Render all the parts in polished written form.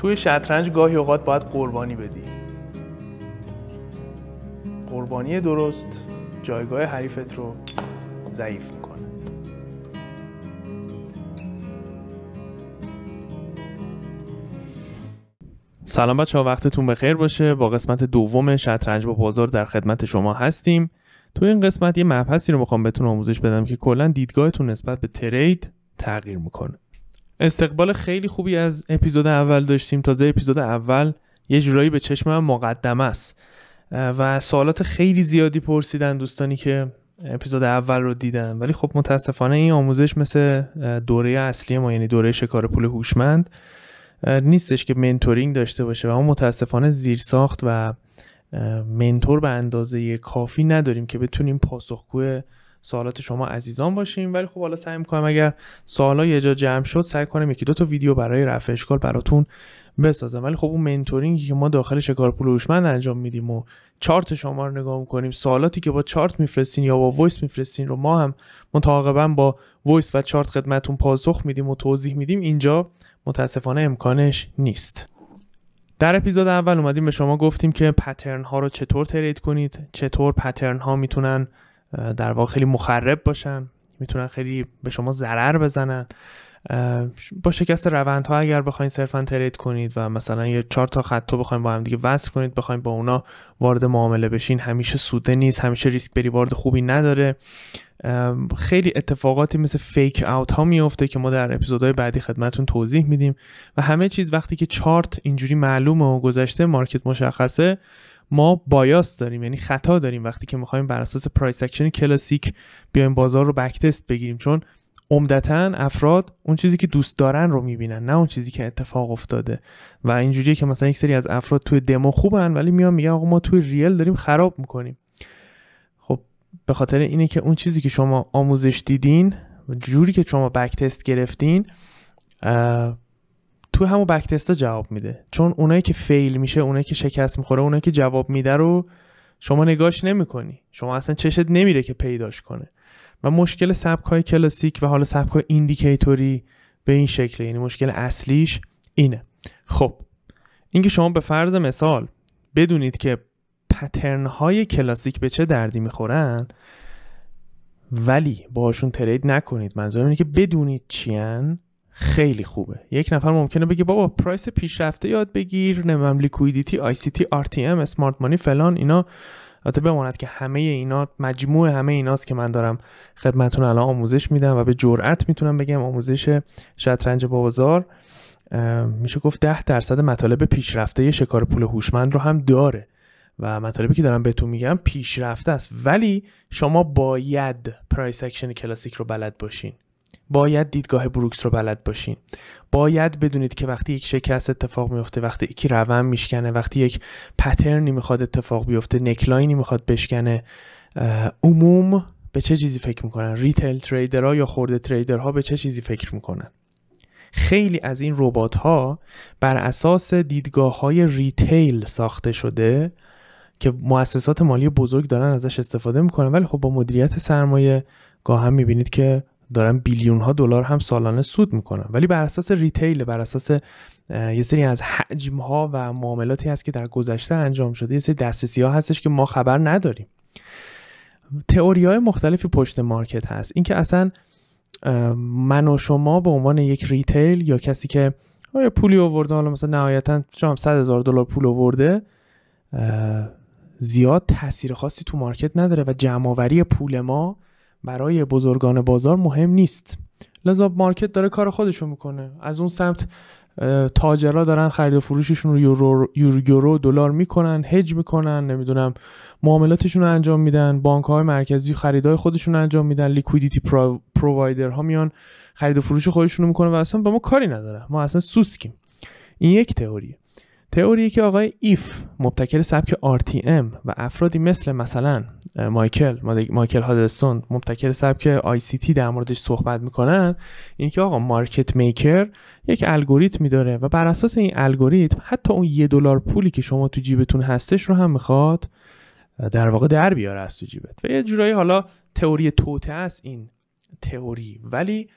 توی شطرنج گاهی اوقات باید قربانی بدی. قربانی درست جایگاه حریفت رو ضعیف میکنه. سلام بچه‌ها، وقتتون بخیر باشه. با قسمت دوم شطرنج با بازار در خدمت شما هستیم. تو این قسمت یه مبحثی رو میخوام بهتون آموزش بدم که کلا دیدگاهتون نسبت به ترید تغییر میکنه. استقبال خیلی خوبی از اپیزود اول داشتیم. تازه اپیزود اول یه جورایی به چشم من مقدمه است و سوالات خیلی زیادی پرسیدن دوستانی که اپیزود اول رو دیدن، ولی خب متاسفانه این آموزش مثل دوره اصلی ما، یعنی دوره شکار پول هوشمند، نیستش که منتورینگ داشته باشه و ما متاسفانه زیرساخت و منتور به اندازه کافی نداریم که بتونیم پاسخگوی سوالات شما عزیزان باشیم. ولی خب حالا سعی می‌کنم اگر سوالا یه جا جمع شد سعی کنم یکی دو تا ویدیو برای رفع اشکال براتون بسازم. ولی خب اون منتورینگی که ما داخل شکار پول هوشمند انجام میدیم و چارت شما رو نگاه می‌کنیم، سوالاتی که با چارت میفرستین یا با وایس میفرستین رو ما هم متعاقباً با وایس و چارت خدمتتون پاسخ میدیم و توضیح میدیم، اینجا متاسفانه امکانش نیست. در اپیزود اول اومدیم به شما گفتیم که پترن ها رو چطور ترید کنید، چطور پترن ها میتونن در واقع خیلی مخرب باشن، میتونن خیلی به شما ضرر بزنن. با شکست روندها اگر بخواید صرفا ترید کنید و مثلا یه 4 تا خط رو بخواید با هم دیگه وصل کنید، بخواید با اونا وارد معامله بشین، همیشه سوده نیست، همیشه ریسک بری وارد خوبی نداره. خیلی اتفاقاتی مثل فیک اوت ها میفته که ما در اپیزودهای بعدی خدمتتون توضیح میدیم و همه چیز وقتی که چارت اینجوری معلومه و گذشته مارکت مشخصه، ما بایاس داریم، یعنی خطا داریم وقتی که میخوایم بر اساس پرایس اکشن کلاسیک بیایم بازار رو بک تست بگیریم، چون عمدتاً افراد اون چیزی که دوست دارن رو میبینن، نه اون چیزی که اتفاق افتاده. و اینجوریه که مثلا یک سری از افراد توی دمو خوبن ولی میان میگن آقا ما توی ریل داریم خراب میکنیم. خب به خاطر اینه که اون چیزی که شما آموزش دیدین و جوری که شما بک تست گرفتین تو همون بک تستا جواب میده، چون اونایی که فیل میشه، اونایی که شکست میخوره، اونایی که جواب میده رو شما نگاش نمیکنی، شما اصلا چشت نمیره که پیداش کنه. و مشکل سبک‌های کلاسیک و حالا سبک‌های ایندیکیتوری به این شکله، یعنی مشکل اصلیش اینه. خب اینکه شما به فرض مثال بدونید که پترن‌های کلاسیک به چه دردی میخورن ولی باهاشون ترید نکنید، منظورم اینه که بدونید چیان، خیلی خوبه. یک نفر ممکنه بگه بابا پرایس پیشرفته یاد بگیر، نمیدونم لیکویدیتی، آی سی تی، آر تی ام، اسمارت مانی، فلان اینا. البته بماند که همه اینا مجموع همه ایناست که من دارم خدمتتون الان آموزش میدم و به جرئت میتونم بگم آموزش شطرنج با بازار میشه گفت 10% مطالب پیشرفته شکار پول هوشمند رو هم داره و مطالبی که دارم بهتون میگم پیشرفته است. ولی شما باید پرایس اکشن کلاسیک رو بلد باشین، باید دیدگاه بروکس رو بلد باشین، باید بدونید که وقتی یک شکست اتفاق میفته، وقتی یکی روند میشکنه، وقتی یک پترنی میخواد اتفاق بیفته، نکلاینی میخواد بشکنه، عموم به چه چیزی فکر میکنن، ریتیل تریدرها یا خرده تریدرها به چه چیزی فکر میکنن. خیلی از این ربات ها بر اساس دیدگاه های ریتیل ساخته شده که مؤسسات مالی بزرگ دارن ازش استفاده میکنن، ولی خب با مدیریت سرمایه گاه هم میبینید که دارن بیلیون ها دلار هم سالانه سود میکنن، ولی بر اساس ریتیل، بر اساس یه سری از حجم ها و معاملاتی هست که در گذشته انجام شده، یه سری دسترسی ها هستش که ما خبر نداریم. تئوری های مختلفی پشت مارکت هست. این که اصلا من و شما به عنوان یک ریتیل یا کسی که پولی آورده، حالا مثلا نهایتا شما $100,000 پول آورده، زیاد تاثیر خاصی تو مارکت نداره و جمع‌آوری پول ما برای بزرگان بازار مهم نیست. لذا مارکت داره کار خودشو میکنه. از اون سمت تاجرها دارن خرید و فروششون رو یورو دلار میکنن، هج میکنن، نمیدونم معاملاتشون رو انجام میدن، بانک‌های مرکزی خریدای خودشون رو انجام میدن، لیکویدیتی پرووایدرها میان خرید و فروش خودشون رو میکنن و اصلا با ما کاری نداره، ما اصلا سوسکیم. این یک تئوریه که آقای ایف مبتکر سبک RTM و افرادی مثلا مایکل هادلسون مبتکر سبک ICT در موردش صحبت میکنن، این که آقا مارکت میکر یک الگوریتمی داره و بر اساس این الگوریتم حتی اون $1 پولی که شما تو جیبتون هستش رو هم میخواد در واقع در بیاره از تو جیبت. و یه جورایی حالا تئوری توته است این تئوری، ولی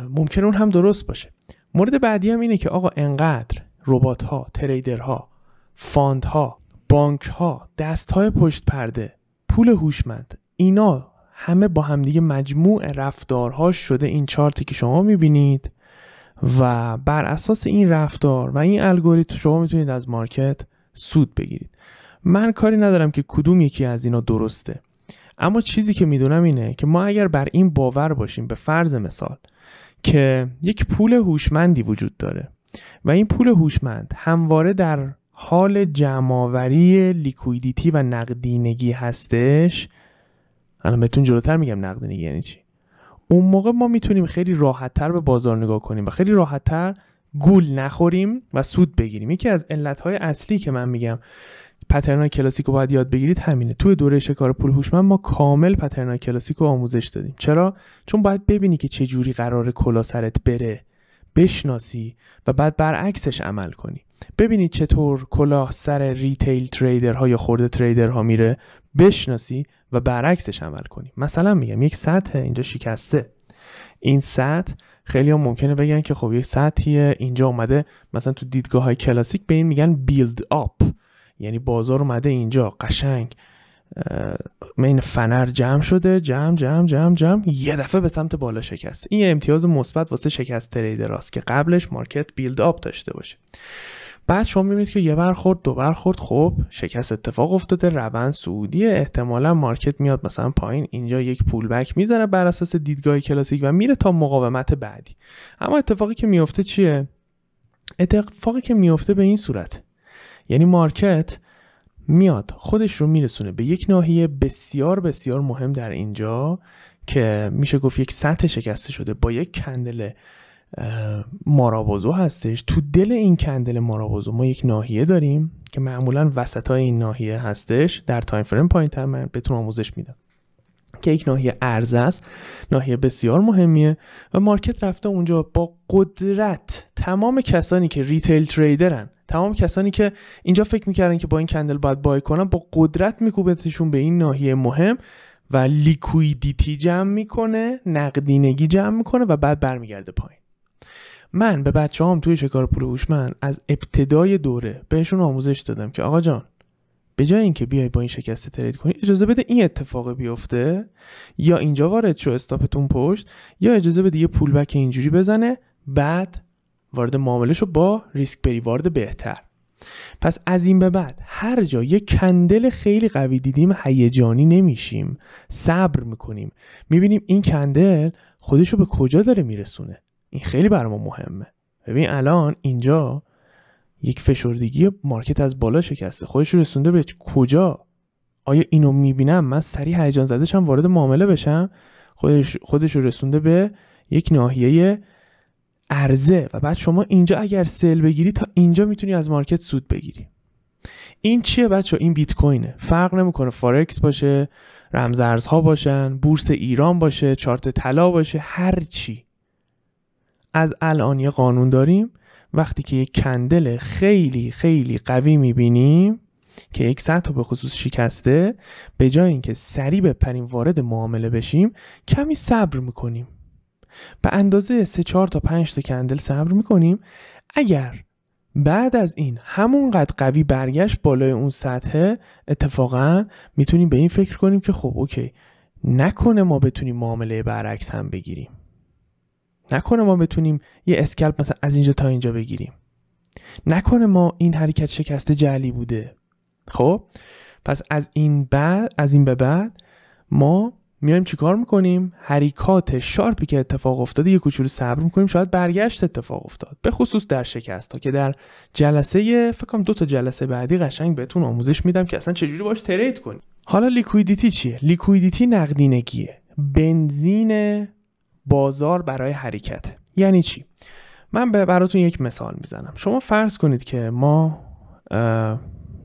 ممکنه اون هم درست باشه. مورد بعدی هم اینه که آقا انقدر ربات‌ها، تریدرها، فاندها، بانک‌ها، دست‌های پشت پرده، پول هوشمند، اینا همه با همدیگه مجموع رفتارها شده این چارتی که شما می‌بینید و بر اساس این رفتار و این الگوریتم شما میتونید از مارکت سود بگیرید. من کاری ندارم که کدوم یکی از اینا درسته، اما چیزی که میدونم اینه که ما اگر بر این باور باشیم، به فرض مثال که یک پول هوشمندی وجود داره و این پول هوشمند همواره در حال جمع‌آوری لیکویدیتی و نقدینگی هستش، الان بهتون جلوتر میگم نقدینگی یعنی چی، اون موقع ما میتونیم خیلی راحت‌تر به بازار نگاه کنیم و خیلی راحت‌تر گول نخوریم و سود بگیریم. یکی از علت‌های اصلی که من میگم پترن‌های کلاسیک رو باید یاد بگیرید همینه. توی دوره شکار پول هوشمند ما کامل پترن‌های کلاسیک رو آموزش دادیم. چرا؟ چون باید ببینی که چه جوری قراره کلا سرت بره، بشناسی و بعد برعکسش عمل کنی. ببینید چطور کلاه سر ریتیل تریدرها یا خرده تریدرها میره، بشناسی و برعکسش عمل کنی. مثلا میگم یک سطح اینجا شکسته، این سطح خیلی هم ممکنه بگن که خب یک سطحیه اینجا اومده، مثلا تو دیدگاه‌های کلاسیک به این میگن بیلد آپ، یعنی بازار اومده اینجا قشنگ این فنر جمع شده، جمع یه دفعه به سمت بالا شکست. این امتیاز مثبت واسه شکست تریدراست که قبلش مارکت بیلد آپ داشته باشه. بعد شما میبینید که یه برخورد، دو برخورد، خب شکست اتفاق افتاده، روند صعودیه، احتمالا مارکت میاد مثلا پایین، اینجا یک پول بک میزنه بر اساس دیدگاه کلاسیک و میره تا مقاومت بعدی. اما اتفاقی که میفته چیه؟ اتفاقی که میفته به این صورت، یعنی مارکت میاد خودش رو میرسونه به یک ناحیه بسیار بسیار مهم در اینجا که میشه گفت یک سطح شکسته شده با یک کندل مارابوزو هستش. تو دل این کندل مارابوزو ما یک ناحیه داریم که معمولا وسطای این ناحیه هستش، در تایم فریم پایین‌تر من بهتون آموزش میدم که یک ناحیه عرضه است، ناحیه بسیار مهمیه و مارکت رفته اونجا با قدرت. تمام کسانی که ریتیل تریدرن، تمام کسانی که اینجا فکر میکردن که با این کندل باید بای کنن، با قدرت میکوبتشون به این ناحیه مهم و لیکویدیتی جمع میکنه، نقدینگی جمع میکنه و بعد برمیگرده پایین. من به بچه‌هام توی شکار پول هوشمند از ابتدای دوره بهشون آموزش دادم که آقا جان، به جای اینکه بیای با این شکست ترید کنی، اجازه بده این اتفاق بیفته، یا اینجا وارد شو استاپتون پشت، یا اجازه بده یه پول بک اینجوری بزنه، بعد وارد معامله شو با ریسک پریوارد بهتر. پس از این به بعد هر جا یه کندل خیلی قوی دیدیم هیجانی نمیشیم، صبر میکنیم، میبینیم این کندل خودشو به کجا داره میرسونه. این خیلی برای ما مهمه. ببین الان اینجا یک فشردگی مارکت از بالا شکسته، خودش رو رسونده به کجا؟ آیا اینو میبینم من سریع هیجان زده شم وارد معامله بشم؟ خودش رو رسونده به یک ناحیه عرضه و بعد شما اینجا اگر سل بگیری تا اینجا میتونی از مارکت سود بگیری. این چیه بچه؟ این بیت کوینه. فرق نمیکنه فارکس باشه، رمزارزها باشن، بورس ایران باشه، چارت طلا باشه، هر چی. از الان یه قانون داریم، وقتی که یک کندل خیلی خیلی قوی میبینیم که یک سطح به خصوص شکسته، به جای اینکه سریع بپریم وارد معامله بشیم، کمی صبر میکنیم، به اندازه 3 4 تا 5 تا کندل صبر میکنیم. اگر بعد از این همونقدر قوی برگشت بالای اون سطح، اتفاقا میتونیم به این فکر کنیم که خب اوکی، نکنه ما بتونیم معامله برعکس هم بگیریم، نکنه ما بتونیم یه اسکلپ مثلا از اینجا تا اینجا بگیریم، نکنه ما این حرکت شکست جعلی بوده. خب پس از این به بعد ما میایم چیکار میکنیم؟ حرکات شارپی که اتفاق افتاده یه کوچولو صبر میکنیم، شاید برگشت اتفاق افتاد، به خصوص در شکست ها که در جلسه فکر کنم 2 تا جلسه بعدی قشنگ بهتون آموزش میدم که اصلا چجوری باش ترید کنیم. حالا لیکویدیتی چیه؟ لیکویدیتی نقدینگیه، بنزین بازار برای حرکت. یعنی چی؟ من براتون یک مثال میزنم. شما فرض کنید که ما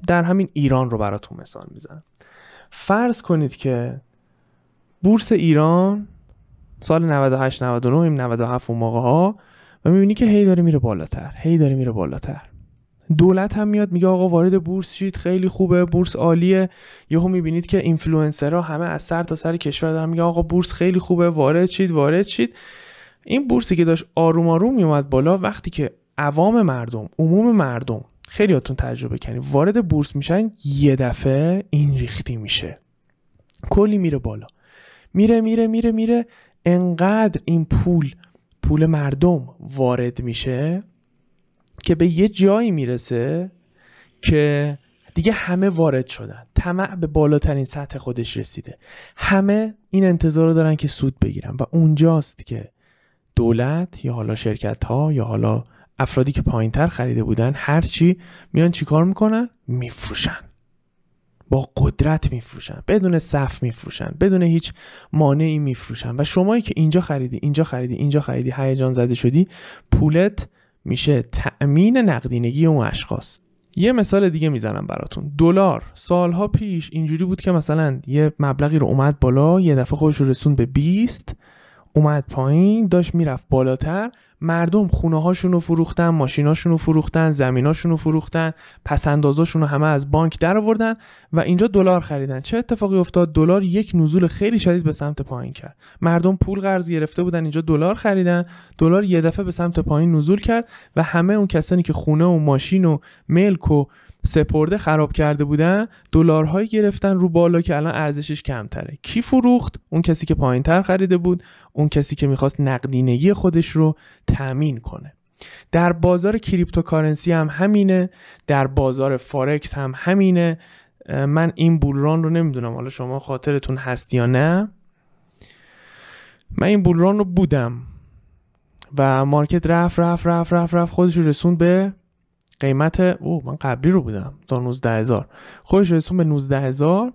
در همین ایران رو براتون مثال میزنم. فرض کنید که بورس ایران سال 98 99 97 اون موقع ها و میبینی که هی داره میره بالاتر. دولت هم میاد میگه آقا وارد بورس شید، خیلی خوبه، بورس عالیه. یهو میبینید که اینفلوئنسرها همه از سر تا سر کشور دارن میگه آقا بورس خیلی خوبه، وارد شید. این بورسی که داشت آروم آروم میومد بالا، وقتی که عوام مردم، عموم مردم، خیلیاتون تجربه کنید، وارد بورس میشن یه دفعه این ریختی میشه، کلی میره بالا، میره انقدر این پول مردم وارد میشه که به یه جایی میرسه که دیگه همه وارد شدن، طمع به بالاترین سطح خودش رسیده، همه این انتظار رو دارن که سود بگیرن و اونجاست که دولت یا حالا شرکت ها یا حالا افرادی که پایین تر خریده بودن هرچی میان چیکار میکنن؟ میفروشن، با قدرت میفروشن، بدون صف میفروشن، بدون هیچ مانعی میفروشن و شمایی که اینجا خریدی هیجان زده شدی، پولت میشه تأمین نقدینگی اون اشخاص. یه مثال دیگه میزنم براتون. دلار سالها پیش اینجوری بود که مثلا یه مبلغی رو اومد بالا، یه دفعه خودش رو رسون به 20، اومد پایین، داشت میرفت بالاتر، مردم خونه هاشون رو فروختن، ماشیناشون رو فروختن، زمیناشون رو فروختن، پسندازاشون رو همه از بانک در آوردن و اینجا دلار خریدن. چه اتفاقی افتاد؟ دلار یک نزول خیلی شدید به سمت پایین کرد. مردم پول قرض گرفته بودن، اینجا دلار خریدن، دلار یه دفعه به سمت پایین نزول کرد و همه اون کسانی که خونه و ماشین و ملک و سپرده خراب کرده بودن، دلارهایی گرفتن رو بالا که الان ارزشش کمتره. کی فروخت؟ اون کسی که پایینتر خریده بود، اون کسی که میخواست نقدینگی خودش رو تامین کنه. در بازار کریپتوکارنسی هم همینه، در بازار فارکس هم همینه. من این بولران رو نمیدونم حالا شما خاطرتون هست یا نه، من این بولران رو بودم و مارکت رفت خودش رو رسون به قیمت من قبلی رو بودم تا 19000، خودش رسون به 19000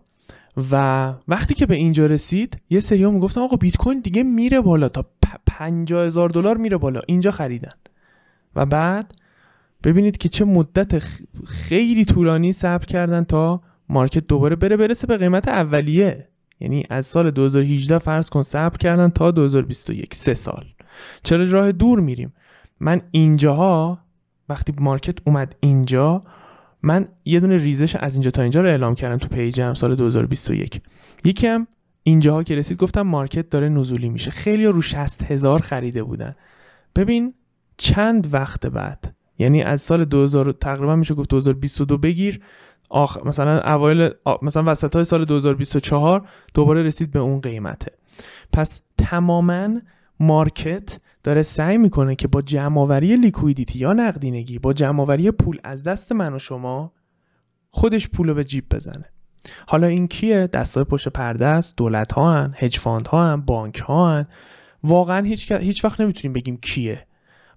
و وقتی که به اینجا رسید یه سری‌ها میگفتن آقا بیت کوین دیگه میره بالا، تا $50,000 میره بالا، اینجا خریدن و بعد ببینید که چه مدت خیلی طولانی صبر کردن تا مارکت دوباره برسه به قیمت اولیه. یعنی از سال 2018 فرض کن صبر کردن تا 2021، 3 سال. چرا راه دور میریم؟ من اینجاها وقتی مارکت اومد اینجا، من یه دونه ریزش از اینجا تا اینجا رو اعلام کردم تو پیجم سال 2021. یکم اینجاها که رسید گفتم مارکت داره نزولی میشه، خیلی رو 60,000 خریده بودن. ببین چند وقت بعد، یعنی از سال 2000 تقریبا میشه گفت 2022 بگیر مثلا اوایل مثلا وسطای سال 2024 دوباره رسید به اون قیمته. پس تماما مارکت داره سعی میکنه که با جمع‌آوری لیکویدیتی یا نقدینگی، با جمع‌آوری پول از دست من و شما، خودش پولو به جیب بزنه. حالا این کیه؟ دستای پشت پرده است، دولت ها هن، هج فاند ها هن، بانک ها هن. واقعا هیچ وقت نمیتونیم بگیم کیه،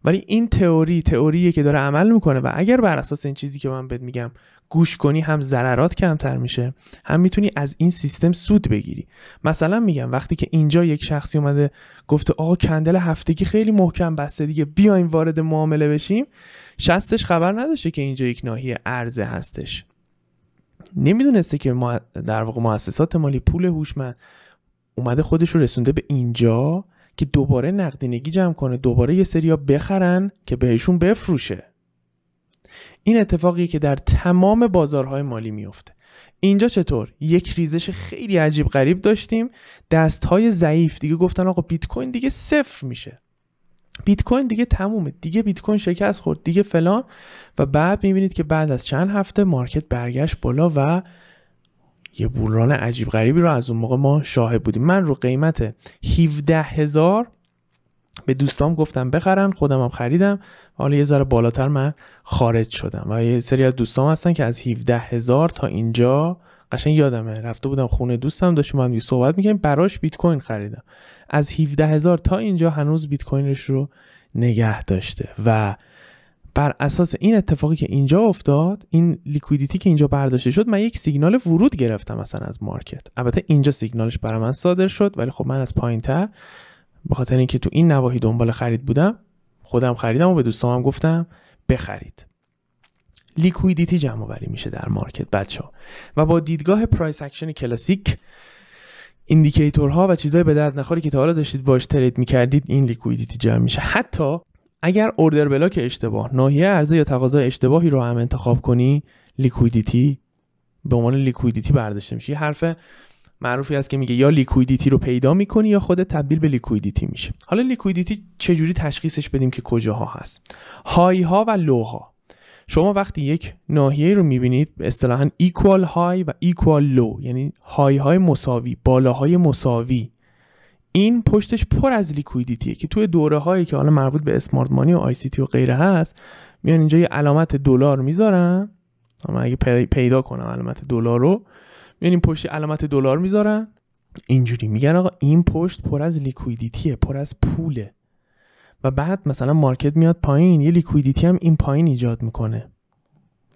ولی این تئوریه که داره عمل میکنه و اگر بر اساس این چیزی که من بهت میگم گوش کنی، هم ضررات کمتر میشه، هم میتونی از این سیستم سود بگیری. مثلا میگم وقتی که اینجا یک شخصی اومده گفته آقا کندل هفتگی خیلی محکم بسته دیگه، بیاین وارد معامله بشیم، شستش خبر نداشته که اینجا یک ناحیه عرضه هستش، نمیدونسته که در واقع مؤسسات مالی، پول هوشمند اومده خودش رو رسونده به اینجا که دوباره نقدینگی جمع کنه، دوباره یه سریا بخرن که بهشون بفروشه. این اتفاقی که در تمام بازارهای مالی میفته. اینجا چطور؟ یک ریزش خیلی عجیب غریب داشتیم، دستهای ضعیف دیگه گفتن آقا بیت کوین دیگه صفر میشه، بیت کوین دیگه تمومه، دیگه بیت کوین شکست خورد، دیگه فلان. و بعد میبینید که بعد از چند هفته مارکت برگشت بالا و یه بولران عجیب غریبی رو از اون موقع ما شاهد بودیم. من رو قیمت 17,000 به دوستام گفتم بخرن، خودم هم خریدم، حالا یه ذره بالاتر من خارج شدم و یه سری از دوستام هستن که از 17,000 تا اینجا قشنگ یادمه رفته بودم خونه دوستم، داشتیم با هم صحبت می‌کردیم، براش بیت کوین خریدم، از 17,000 تا اینجا هنوز بیت کوینش رو نگه داشته. و بر اساس این اتفاقی که اینجا افتاد، این لیکویدیتی که اینجا برداشته شد، من یک سیگنال ورود گرفتم مثلا از مارکت. البته اینجا سیگنالش برای من صادر شد، ولی خب من از پایین‌تر به خاطر اینکه تو این نواحی دنبال خرید بودم، خودم خریدم و به دوستام گفتم بخرید. لیکویدیتی جمع آوری میشه در مارکت بچه‌ها و با دیدگاه پرایس اکشن کلاسیک، ایندیکیتورها و چیزای به درد نخوری که تا حالا داشتید باش ترید می‌کردید، این لیکویدیتی جمع میشه. حتی اگر اوردر بلاک اشتباه، ناحیه عرضه یا تقاضای اشتباهی رو هم انتخاب کنی، لیکویدیتی به عنوان لیکویدیتی برداشته میشه. یه حرف معروفی است که میگه یا لیکویدیتی رو پیدا میکنی یا خودت تبدیل به لیکویدیتی میشه. حالا لیکویدیتی چجوری تشخیصش بدیم که کجاها هست؟ های ها و لو ها. شما وقتی یک ناحیه رو میبینید به اصطلاحاً ایکوال های و ایکوال لو، یعنی های های مساوی، بالاهای مساوی، این پشتش پر از لیکویدیتیه که توی دوره هایی که حالا مربوط به اسمارت مانی و آی سی تی و غیره هست میان اینجا یه علامت دلار میذارن. اما اگه پیدا کنم علامت دلار رو، میان این پشت علامت دلار میذارن، اینجوری میگن آقا این پشت پر از لیکویدیتیه، پر از پوله. و بعد مثلا مارکت میاد پایین، یه لیکویدیتی هم این پایین ایجاد میکنه،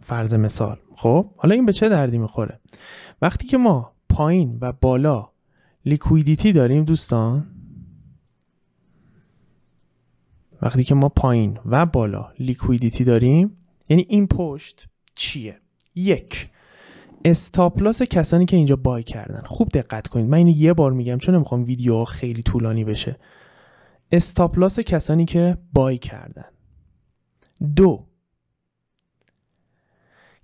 فرض مثال. خب حالا این به چه دردی میخوره؟ وقتی که ما پایین و بالا لیکویدیتی داریم دوستان، وقتی که ما پایین و بالا لیکویدیتی داریم، یعنی این پشت چیه؟ یک، استاپ لاس کسانی که اینجا بای کردن. خوب دقت کنید، من اینو یه بار میگم چون نمیخوام ویدیو خیلی طولانی بشه. استاپ لاس کسانی که بای کردن. دو،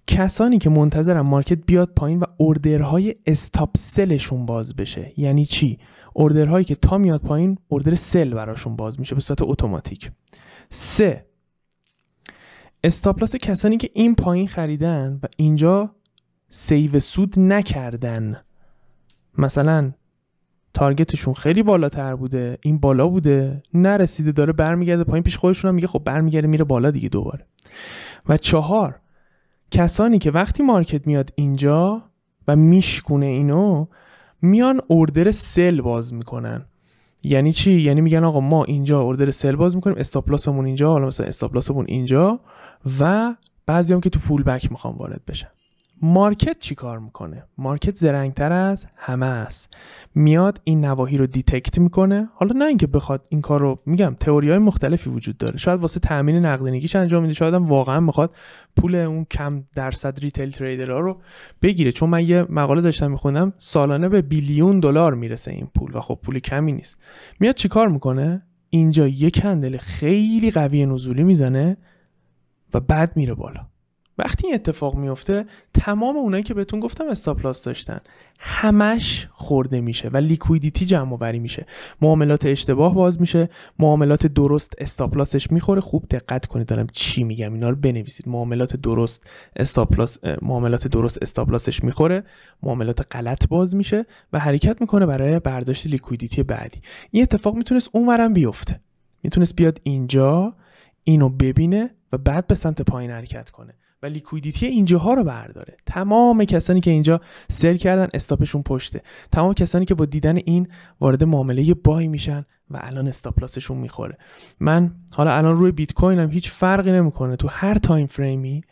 کسانی که منتظرن مارکت بیاد پایین و اوردرهای استاپ سلشون باز بشه. یعنی چی؟ اوردرهایی که تا میاد پایین اوردر سل براشون باز میشه به صورت اتوماتیک. 3، استاپ لاس کسانی که این پایین خریدن و اینجا سیو سود نکردن. مثلا تارگتشون خیلی بالاتر بوده، این بالا بوده، نرسیده، داره برمیگرده پایین، پیش خودشون هم میگه خب برمیگرده میره بالا دیگه دوباره. و 4، کسانی که وقتی مارکت میاد اینجا و میشکونه اینو، میان اوردر سل باز میکنن. یعنی چی؟ یعنی میگن آقا ما اینجا اوردر سل باز میکنیم، استاپ لاسمون اینجا، حالا مثلا استاپ لاسمون اینجا، و بعضی هم که تو پول بک میخوان وارد بشن. مارکت چی کار میکنه؟ مارکت زرنگتر از همه است، میاد این نواحی رو دیتکت میکنه. حالا نه اینکه بخواد این کار رو، میگم تئوری‌های مختلفی وجود داره، شاید واسه تامین نقدینگیش انجام میده، شاید هم واقعا میخواد پول اون کم درصد ریتیل تریدرها رو بگیره. چون من یه مقاله داشتم میخوندم سالانه به $1 بیلیون میرسه این پول و خب پول کمی نیست. میاد چی کار میکنه؟ اینجا یک کندل خیلی قوی نزولی میزنه و بعد میره بالا. وقتی این اتفاق میفته، تمام اونایی که بهتون گفتم استاپ لاس داشتن همش خورده میشه و لیکویدیتی جمع آوری میشه، معاملات اشتباه باز میشه، معاملات درست استاپ لاسش میخوره. خوب دقت کنید دارم چی میگم، اینا رو بنویسید. معاملات درست استاپ لاسش میخوره، معاملات غلط باز میشه و حرکت میکنه برای برداشت لیکویدیتی بعدی. این اتفاق میتونست اونورم بیفته، میتونست بیاد اینجا اینو ببینه و بعد به سمت پایین حرکت کنه و لیکویدیتی اینجاها رو برداره. تمام کسانی که اینجا سل کردن استاپشون پشته، تمام کسانی که با دیدن این وارد معامله بای میشن و الان استاپ لاسشون میخوره. من حالا الان روی بیت کوینم هیچ فرقی نمیکنه، تو هر تایم فریمی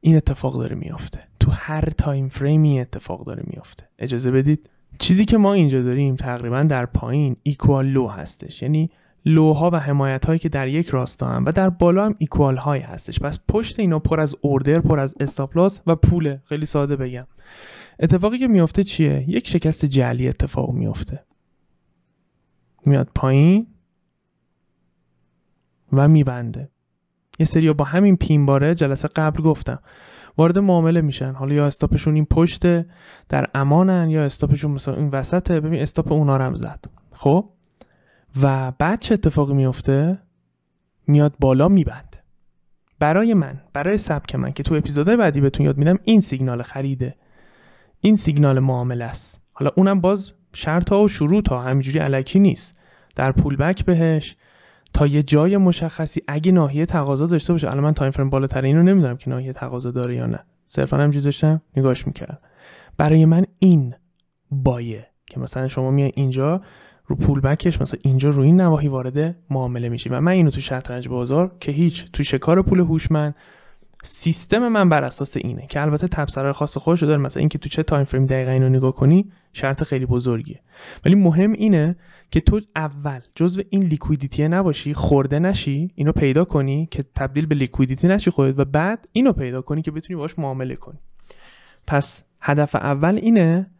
این اتفاق داره میافته، تو هر تایم فریمی اتفاق داره میافته. اجازه بدید، چیزی که ما اینجا داریم تقریبا در پایین ایکوال لو هستش، یعنی لوها و حمایت هایی که در یک راستا هم و در بالا هم ایکوال های هستش. پس پشت اینا پر از اوردر، پر از استاپ لاس و پوله. خیلی ساده بگم اتفاقی که میفته چیه؟ یک شکست جعلی اتفاق میفته، میاد پایین و میبنده. یه سری با همین پین باره جلسه قبل گفتم وارد معامله میشن، حالا یا استاپشون این پشته در امانن یا استاپشون مثلا این وسطه. ببین استاپ اونا رو هم زد. خب و بعد چه اتفاقی میفته؟ میاد بالا میبنده. برای من، برای سبک من که تو اپیزودهای بعدی بهتون یاد میدم، این سیگنال خریده، این سیگنال معامله است. حالا اونم باز شرط ها و شروط ها همینجوری الکی نیست، در پول بک بهش تا یه جای مشخصی اگه ناحیه تقاضا داشته باشه. الان من تایم فریم بالاتر اینو نمیدونم که ناحیه تقاضا داره یا نه، صرفا همینجوری داشتم نگاش میکردم. برای من این بایه که مثلا شما میای اینجا رو پول بکش، مثلا اینجا رو این نواحی وارد معامله میشی. و من اینو تو شطرنج بازار که هیچ، تو شکار پول هوشمند سیستم من بر اساس اینه که البته تبصره خاص خودشو داره، مثلا اینکه تو چه تایم فریم دقیقاً اینو نگاه کنی شرط خیلی بزرگیه، ولی مهم اینه که تو اول جزو این لیکویدیتی نباشی، خورده نشی، اینو پیدا کنی که تبدیل به لیکویدیتی نشی خودت و بعد اینو پیدا کنی که بتونی باهاش معامله کنی. پس هدف اول اینه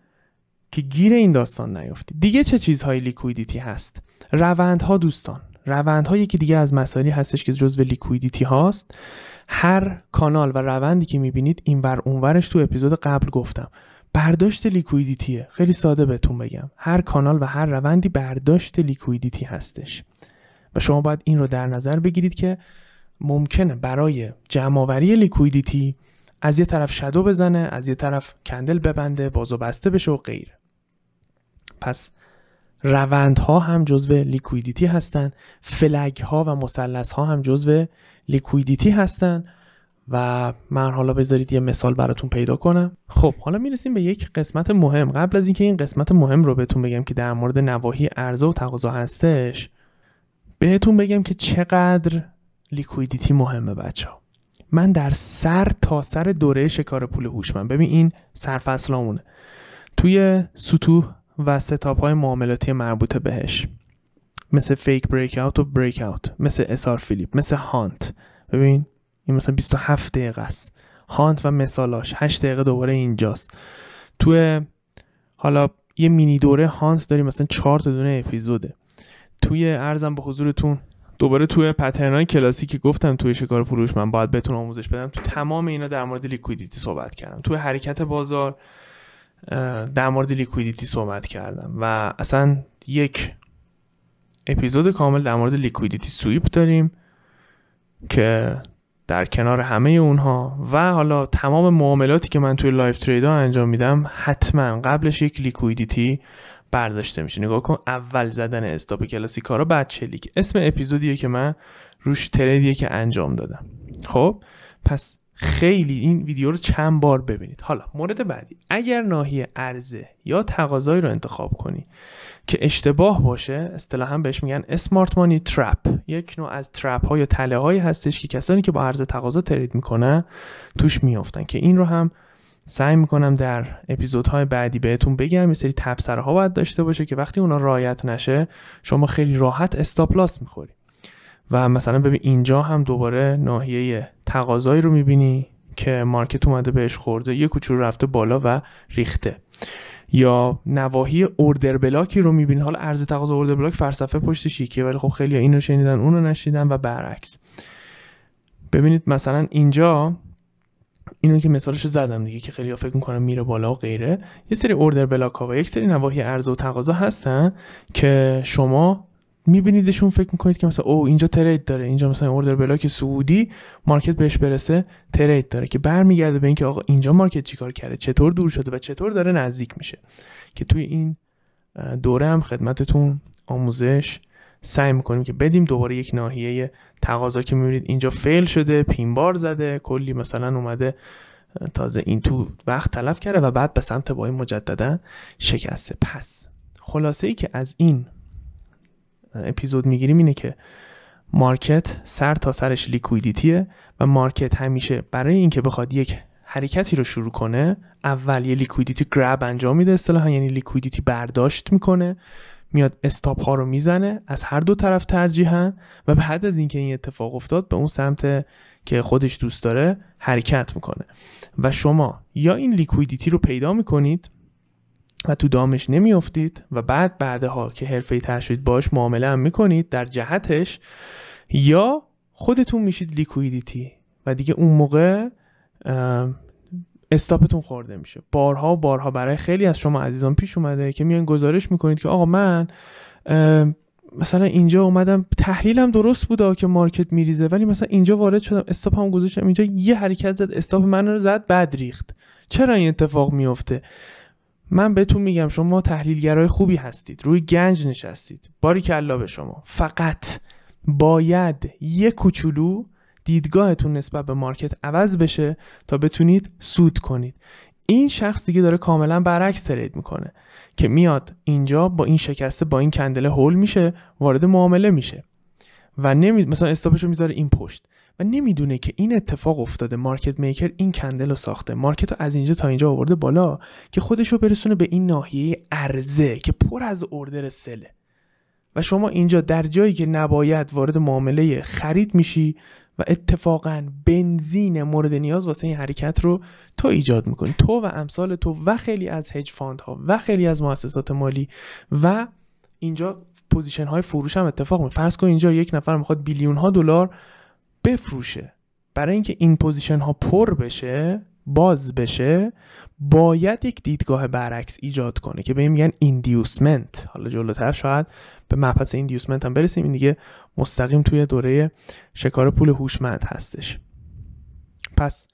که گیر این داستان نیفتی. دیگه چه چیزهای لیکویدیتی هست؟ روندها دوستان، روندها یکی دیگه از مسائلی هستش که جزو لیکویدیتی هاست. هر کانال و روندی که میبینید این ور اونورش تو اپیزود قبل گفتم، برداشت لیکویدیتیه. خیلی ساده بهتون بگم، هر کانال و هر روندی برداشت لیکویدیتی هستش و شما باید این رو در نظر بگیرید که ممکنه برای جمع‌آوری لیکویدیتی از یه طرف شادو بزنه، از یه طرف کندل ببنده، باز و بسته بشه و غیره. پس روندها هم جزو لیکویدیتی هستن، فلگ ها و مثلث ها هم جزو لیکویدیتی هستن و من حالا بذارید یه مثال براتون پیدا کنم. خب حالا میرسیم به یک قسمت مهم. قبل از اینکه این قسمت مهم رو بهتون بگم که در مورد نواحی عرضه و تقاضا هستش، بهتون بگم که چقدر لیکویدیتی مهمه بچه‌ها. من در سر تا سر دوره شکار پول هوشمند، ببین این سرفصلامونه، توی سطوح و ستاپ های معاملاتی مربوطه بهش، مثل فیک بریک اوت و بریک اوت، مثل اسار فیلیپ، مثل هانت. ببین این مثلا 27 دقیقه است هانت و مثالاش، 8 دقیقه دوباره اینجاست. توی حالا یه مینی دوره هانت داریم مثلا 4 تا دونه اپیزوده. توی ارزم به حضورتون دوباره توی پترنای کلاسیکی گفتم توی شکار فروش من باید بهتون آموزش بدم، تو تمام اینا در مورد لیکویدیتی صحبت کردم. توی حرکت بازار در مورد لیکویدیتی صحبت کردم و اصلا یک اپیزود کامل در مورد لیکویدیتی سویپ داریم که در کنار همه اونها و حالا تمام معاملاتی که من توی لایف ترید ها انجام میدم حتما قبلش یک لیکویدیتی برداشته میشه. نگاه کن، اول زدن استاپ کلاسیکارا، بعد چلیک. اسم اپیزودیه که من روش تریدیه که انجام دادم. خب پس خیلی این ویدیو رو چند بار ببینید. حالا مورد بعدی، اگر ناحیه عرضه یا تقاضایی رو انتخاب کنی که اشتباه باشه، اصطلاحاً بهش میگن اسمارت مانی ترپ. یک نوع از ترپ ها یا تله هایی هستش که کسانی که با عرضه تقاضا ترید میکنن توش میافتن، که این رو هم سعی میکنم در اپیزودهای بعدی بهتون بگم. یه سری تبصره‌ها باید داشته باشه که وقتی اونا رعایت نشه شما خیلی راحت استاپ لاس میخوری. و مثلا ببین اینجا هم دوباره ناحیه تقاضایی رو میبینی که مارکت اومده بهش خورده، یه کوچولو رفته بالا و ریخته. یا نواحی اوردر بلاکی رو میبینی. حالا عرضه تقاضا اوردر بلاک فلسفه پشتش یکیه، ولی خب خیلی اینو شنیدن اونو نشیدن و برعکس. ببینید مثلا اینجا اینو که مثالشو زدم دیگه که خیلی‌ها فکر می‌کنن میره بالا و غیره. یه سری اوردر بلاک ها و یک سری نواحی عرضه و تقاضا هستن که شما میبینیدشون، فکر میکنید که مثلا او اینجا ترید داره، اینجا مثلا اوردر بلاک سعودی مارکت بهش برسه ترید داره، که برمیگرده به اینکه آقا اینجا مارکت چیکار کرده، چطور دور شده و چطور داره نزدیک میشه، که توی این دوره هم خدمتتون آموزش سعی میکنیم که بدیم. دوباره یک ناحیه تقاضا که میبینید اینجا فیل شده، پین بار زده، کلی مثلا اومده تازه این تو وقت تلف کرده و بعد به سمت بای مجددا شکسته. پس خلاصه ای که از این اپیزود میگیریم اینه که مارکت سر تا سرش لیکویدیتیه و مارکت همیشه برای اینکه بخواد یک حرکتی رو شروع کنه اول یه لیکویدیتی گراب انجام میده، اصطلاحاً یعنی لیکویدیتی برداشت میکنه، میاد استاپ ها رو میزنه از هر دو طرف ترجیحاً، و بعد از اینکه این اتفاق افتاد به اون سمت که خودش دوست داره حرکت میکنه و شما یا این لیکویدیتی رو پیدا میکنید و تو دامش نمیافتید و بعدها که حرفه‌ای تر شدید باش معامله هم میکنید در جهتش، یا خودتون میشید لیکویدیتی و دیگه اون موقع استاپتون خورده میشه. بارها و بارها برای خیلی از شما عزیزان پیش اومده که میان گزارش میکنید که آقا من مثلا اینجا اومدم تحلیلم درست بوده که مارکت میریزه، ولی مثلا اینجا وارد شدم استاپ هم گذاشتم اینجا، یه حرکت زد استاپ من رو زد بعد ریخت. چرا این اتفاق میفته؟ من بهتون میگم شما تحلیلگرای خوبی هستید، روی گنج نشستید، باریکلا به شما، فقط باید یک کوچولو دیدگاهتون نسبت به مارکت عوض بشه تا بتونید سود کنید. این شخص دیگه داره کاملا برعکس ترید میکنه که میاد اینجا با این شکسته با این کندله هول میشه، وارد معامله میشه و مثلا استاپشو میذاره این پشت و نمیدونه که این اتفاق افتاده. مارکت میکر این کندل رو ساخته، مارکت رو از اینجا تا اینجا آورده بالا که خودشو برسونه به این ناحیه عرضه که پر از اوردر سله و شما اینجا در جایی که نباید وارد معامله خرید میشی و اتفاقاً بنزین مورد نیاز واسه این حرکت رو تو ایجاد میکنی، تو و امثال تو و خیلی از هج فاندها و خیلی از مؤسسات مالی. و اینجا پوزیشن های فروش هم اتفاق میفته. فرض کن اینجا یک نفر میخواد $بیلیون بفروشه، برای اینکه این پوزیشن ها پر بشه باز بشه باید یک دیدگاه برعکس ایجاد کنه که بهم میگن ایندیوسمنت. حالا جلوتر شاید به مبحث ایندیوسمنت هم برسیم، این دیگه مستقیم توی دوره شکار پول هوشمند هستش. پس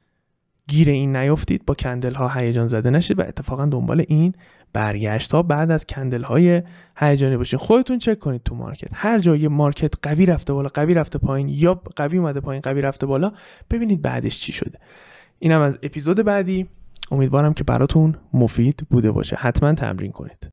گیر این نیافتید، با کندل ها هیجان زده نشید و اتفاقا دنبال این برگشت ها بعد از کندل های هیجانی باشین. خودتون چک کنید تو مارکت، هر جای مارکت قوی رفته بالا قوی رفته پایین یا قوی اومده پایین قوی رفته بالا، ببینید بعدش چی شده. اینم از اپیزود بعدی، امیدوارم که براتون مفید بوده باشه. حتما تمرین کنید.